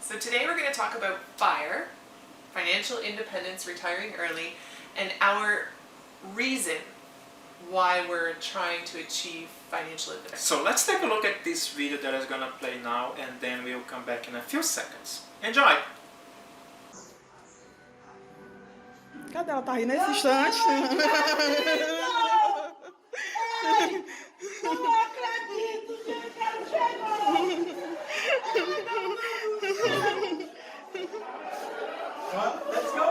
So today we're going to talk about FIRE, financial independence, retiring early, and our reason why we're trying to achieve financial independence. So let's take a look at this video that is going to play now, and then we'll come back in a few seconds. Enjoy! Cadê ela? Tá aí nesse instante. Não acredito, gente, ela chegou! Let's go!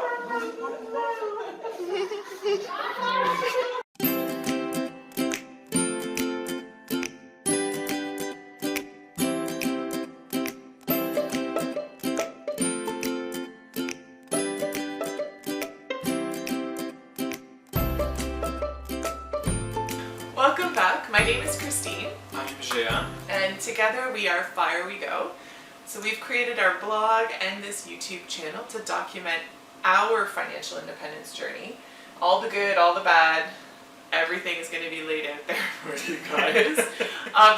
Welcome back. My name is Christine, I'm Jean. and together we are FIRE We Go. So we've created our blog and this YouTube channel to document our financial independence journey. All the good, all the bad, everything is going to be laid out there for you guys.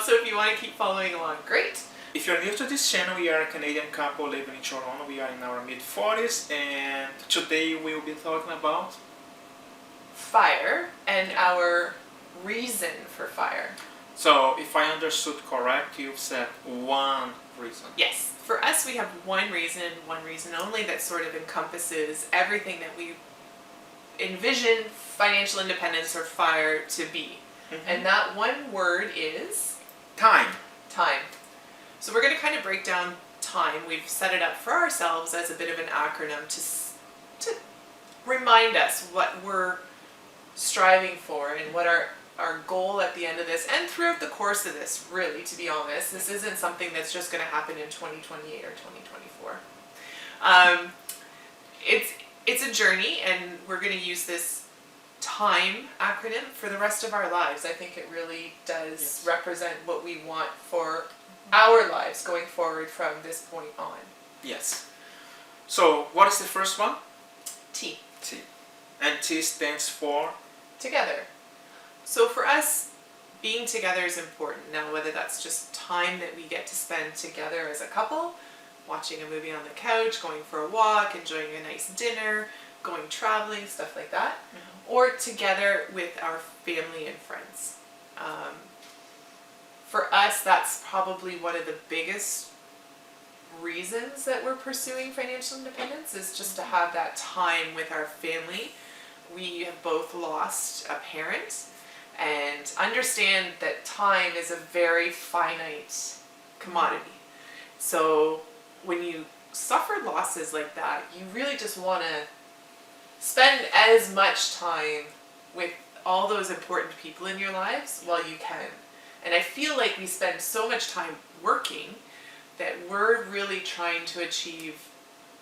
So if you want to keep following along, great. If you're new to this channel, we are a Canadian couple living in Toronto. We are in our mid-40s, and today we'll be talking about FIRE and our reason for FIRE. So, if I understood correct, you've said one reason. Yes, for us we have one reason only that sort of encompasses everything that we envision financial independence or FIRE to be. And that one word is Time. time. So we're going to kind of break down time. We've set it up for ourselves as a bit of an acronym to remind us what we're striving for and what our goal at the end of this and throughout the course of this, really, to be honest. This isn't something that's just going to happen in 2028 or 2024. It's a journey, and we're going to use this time acronym for the rest of our lives. I think it really does represent what we want for our lives going forward from this point on. Yes. So, what is the first one? T. T. And T stands for? Together. So for us, being together is important. Now, whether that's just time that we get to spend together as a couple, watching a movie on the couch, going for a walk, enjoying a nice dinner, going traveling, stuff like that, or together with our family and friends. For us, that's probably one of the biggest reasons that we're pursuing financial independence, is just to have that time with our family. We have both lost a parent and understand that time is a very finite commodity. So when you suffer losses like that, you really just want to spend as much time with all those important people in your lives while you can. And I feel like we spend so much time working that we're really trying to achieve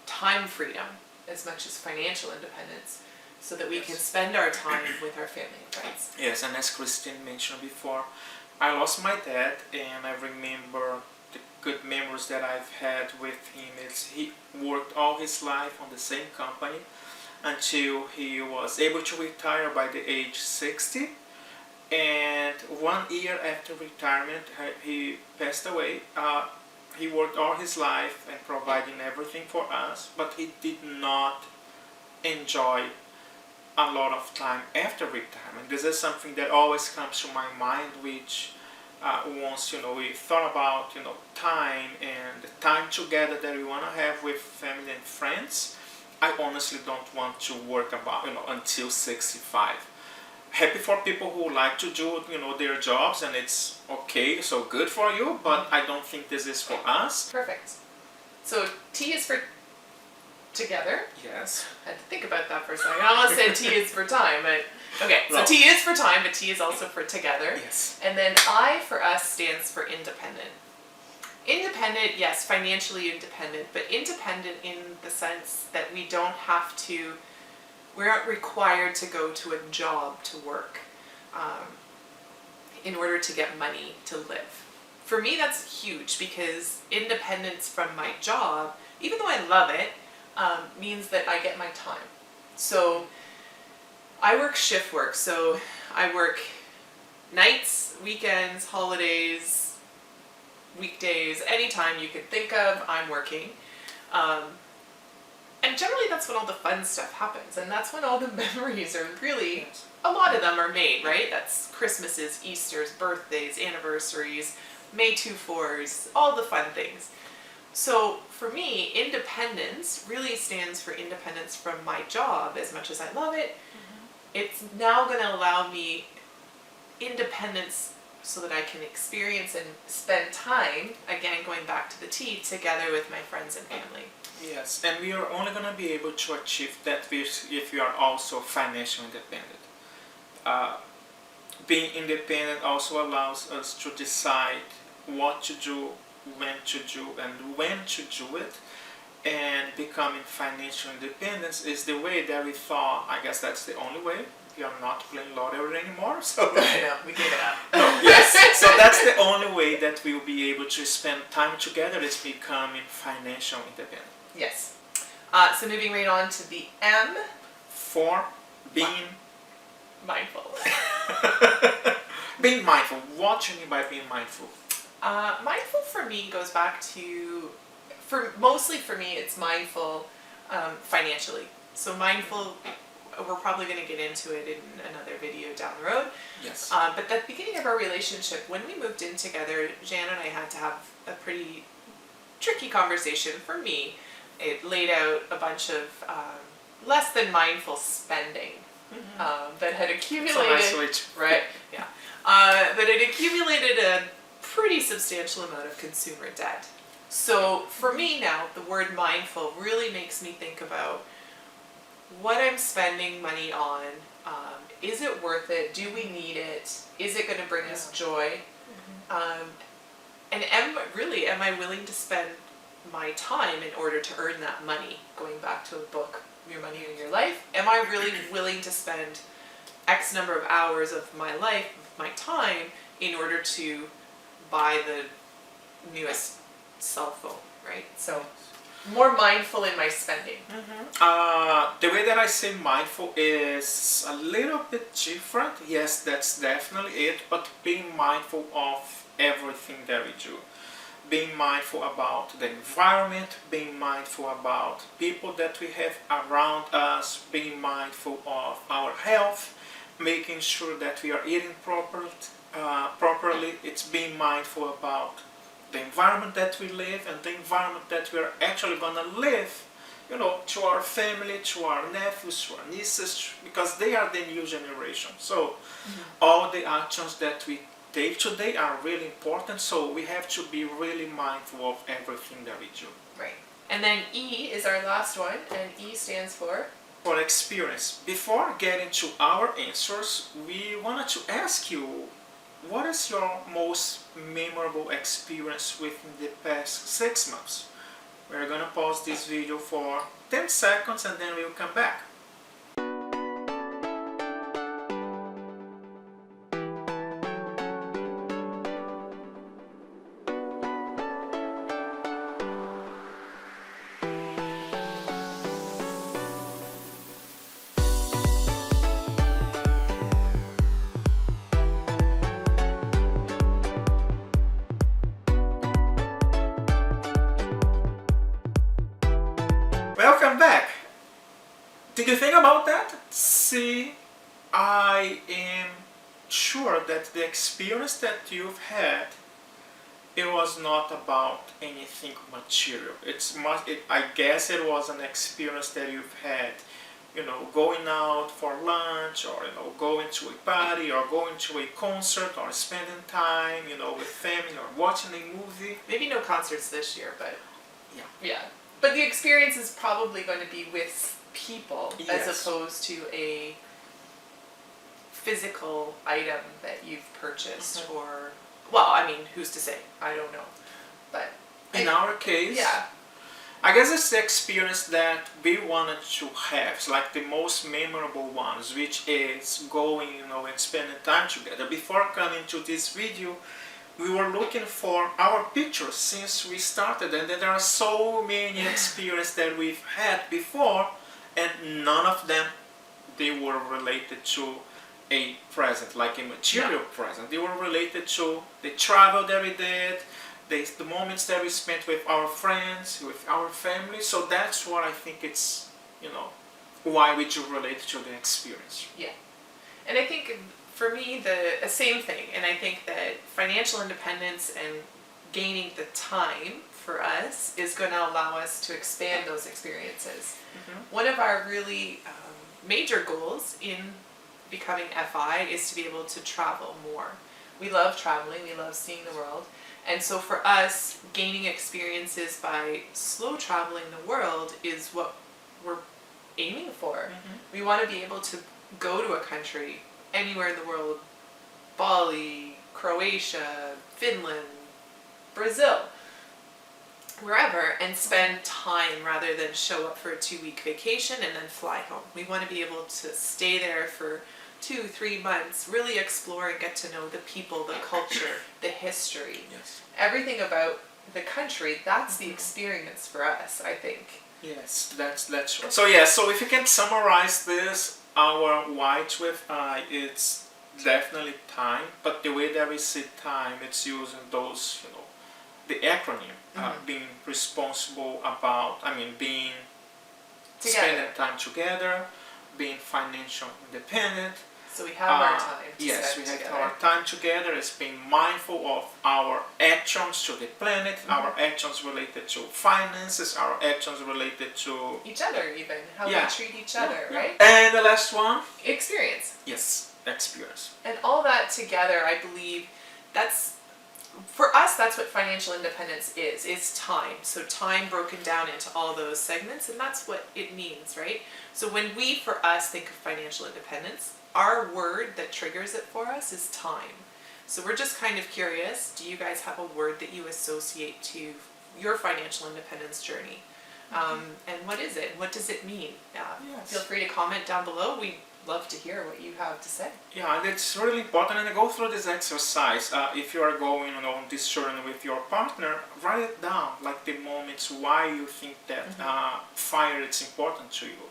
time freedom as much as financial independence, so that we can spend our time with our family and friends. Yes, and as Christine mentioned before, I lost my dad, and I remember the good memories that I've had with him. He worked all his life on the same company until he was able to retire by the age 60. And 1 year after retirement, he passed away. He worked all his life and providing everything for us, but he did not enjoy a lot of time after retirement. This is something that always comes to my mind, which once we thought about time and the time together that we want to have with family and friends, I honestly don't want to work about until 65. Happy for people who like to do their jobs, and it's okay, so good for you, but I don't think this is for us. Perfect. So T is for together. Yes. I had to think about that for a second. I almost said T is for time, but okay. So No. T is for time, but T is also for together. Yes. And then I for us stands for independent. Independent, yes, financially independent, but independent in the sense that we don't have to, we aren't required to go to a job to work in order to get money to live. For me, that's huge, because independence from my job, even though I love it, means that I get my time. So I work shift work, so I work nights, weekends, holidays, weekdays, anytime you could think of, I'm working. And generally that's when all the fun stuff happens, and that's when all the memories are really, a lot of them are made, right? That's Christmases, Easters, birthdays, anniversaries, May 2/4s, all the fun things. So for me, independence really stands for independence from my job. As much as I love it, it's now going to allow me independence so that I can experience and spend time, again going back to the T, together with my friends and family. Yes, and we are only going to be able to achieve that if we are also financially independent. Being independent also allows us to decide what to do, when to do, and when to do it. And becoming financial independence is the way that we thought, I guess that's the only way. We are not playing lottery anymore, so I know, we gave it up. yes, so that's the only way that we'll be able to spend time together is becoming financial independent. Yes. So moving right on to the M, For being mindful. being mindful. What do you mean by being mindful? Mindful for me goes back to, mostly for me, it's mindful financially. So mindful, we're probably going to get into it in another video down the road. Yes. But at the beginning of our relationship, when we moved in together, Jan and I had to have a pretty tricky conversation. For me, it laid out a bunch of less than mindful spending that had accumulated. Right? Yeah. That had accumulated a pretty substantial amount of consumer debt. So for me now, the word mindful really makes me think about what I'm spending money on. Is it worth it? Do we need it? Is it going to bring us joy? And am I willing to spend my time in order to earn that money? Going back to a book, Your Money in Your Life. Am I really willing to spend X number of hours of my life, my time, in order to buy the newest cell phone, right? So more mindful in my spending. The way that I say mindful is a little bit different. Yes, that's definitely it, but being mindful of everything that we do. Being mindful about the environment, being mindful about people that we have around us, being mindful of our health, making sure that we are eating properly. It's being mindful about the environment that we live and the environment that we are actually going to live, to our family, to our nephews, to our nieces, because they are the new generation. So all the actions that we take today are really important, so we have to be really mindful of everything that we do. Right. And then E is our last one, and E stands for? For experience. Before getting to our answers, we wanted to ask you, what is your most memorable experience within the past 6 months? We're gonna pause this video for 10 seconds and then we'll come back. Welcome back! Did you think about that? See, I am sure that the experience that you've had, it was not about anything material. I guess it was an experience that you've had, going out for lunch, or going to a party, or going to a concert, or spending time, with family, or watching a movie. Maybe no concerts this year, but Yeah. But the experience is probably going to be with people as Yes. opposed to a physical item that you've purchased or, well, I mean, who's to say? I don't know. But In our case, yeah. I guess it's the experience that we wanted to have. It's like the most memorable ones, which is going, and spending time together. Before coming to this video, we were looking for our pictures since we started, and then there are so many experiences that we've had before, and none of them, they were related to a present, like a material present. They were related to the travel that we did, the moments that we spent with our friends, with our family. So that's what I think it's, why we do relate to the experience. Yeah. And I think for me, the same thing. And I think that financial independence and gaining the time for us is going to allow us to expand those experiences. One of our really major goals in becoming FI is to be able to travel more. We love traveling, we love seeing the world. And so for us, gaining experiences by slow traveling the world is what we're aiming for. We want to be able to go to a country anywhere in the world, Bali, Croatia, Finland, Brazil, wherever, and spend time rather than show up for a 2-week vacation and then fly home. We want to be able to stay there for 2-3 months, really explore and get to know the people, the culture, the history, Yes. everything about the country. That's the experience for us, I think. Yes, that's right. So if you can summarize this, our white with I, it's definitely time, but the way that we see time, it's using those, the acronym, being responsible about, being spending time together, being financial independent. So we have our time to Yes, spend we have together. our time together. It's being mindful of our actions to the planet, our actions related to finances, our actions related to Each other even, how Yeah. we treat each other, right? And the last one, Experience. yes, experience. And all that together, I believe for us, that's what financial independence is time. So time broken down into all those segments, and that's what it means, right? So when we, for us, think of financial independence, our word that triggers it for us is time. So we're just kind of curious, do you guys have a word that you associate to your financial independence journey? And what is it? What does it mean? Yes. Feel free to comment down below. We'd love to hear what you have to say. Yeah, and it's really important. And go through this exercise. If you are going on this journey with your partner, write it down, like the moments why you think that fire is important to you.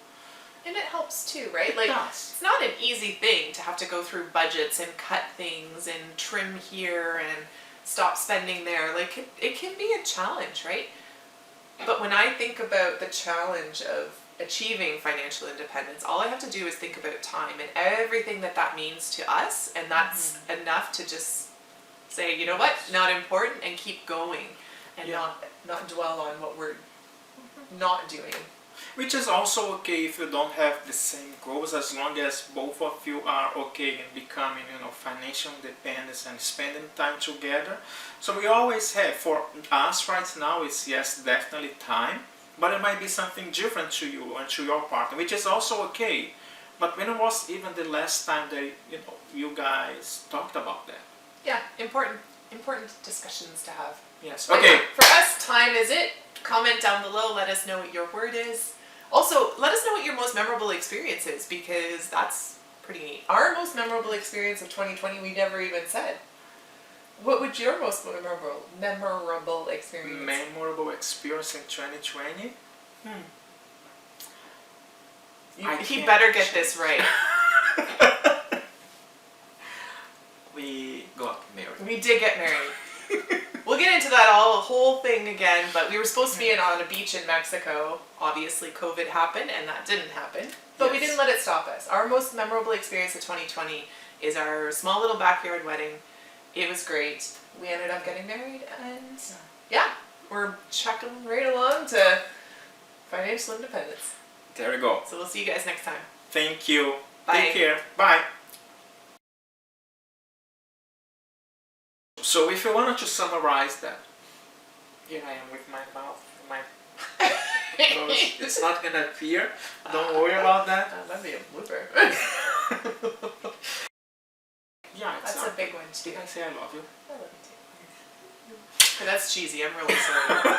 And it helps too, right? Like, does. it's not an easy thing to have to go through budgets and cut things and trim here and stop spending there. Like, it can be a challenge, right? But when I think about the challenge of achieving financial independence, all I have to do is think about time and everything that means to us, and that's enough to just say, you know what, not important, and keep going, and not dwell on what we're not doing. Which is also okay if you don't have the same goals, as long as both of you are okay in becoming, financial independence and spending time together. So we always have, for us right now, it's yes, definitely time, but it might be something different to you and to your partner, which is also okay. But when was even the last time that, you guys talked about that? Yeah, important discussions to have. Yes, But okay. yeah, for us, time is it. Comment down below, let us know what your word is. Also, let us know what your most memorable experience is, because that's pretty neat. Our most memorable experience of 2020, we never even said. What would your most memorable experience? Memorable experience in 2020? He can't better get this right. We got married. We did get married. We'll get into that whole thing again, but we were supposed to be on a beach in Mexico. Obviously, COVID happened, and that didn't happen. But we Yes. didn't let it stop us. Our most memorable experience of 2020 is our small little backyard wedding. It was great. We ended up getting married, and yeah, we're chucking right along to financial independence. There we go. So we'll see you guys next time. Thank you. Bye. Take care. Bye. So if you wanted to summarize that, here I am with my mouth, nose. It's not gonna appear. Don't worry about that. That'd be a blooper. Yeah, it's That's a big one too. Did I say I love you? I love you too. Okay, that's cheesy. I'm really sorry.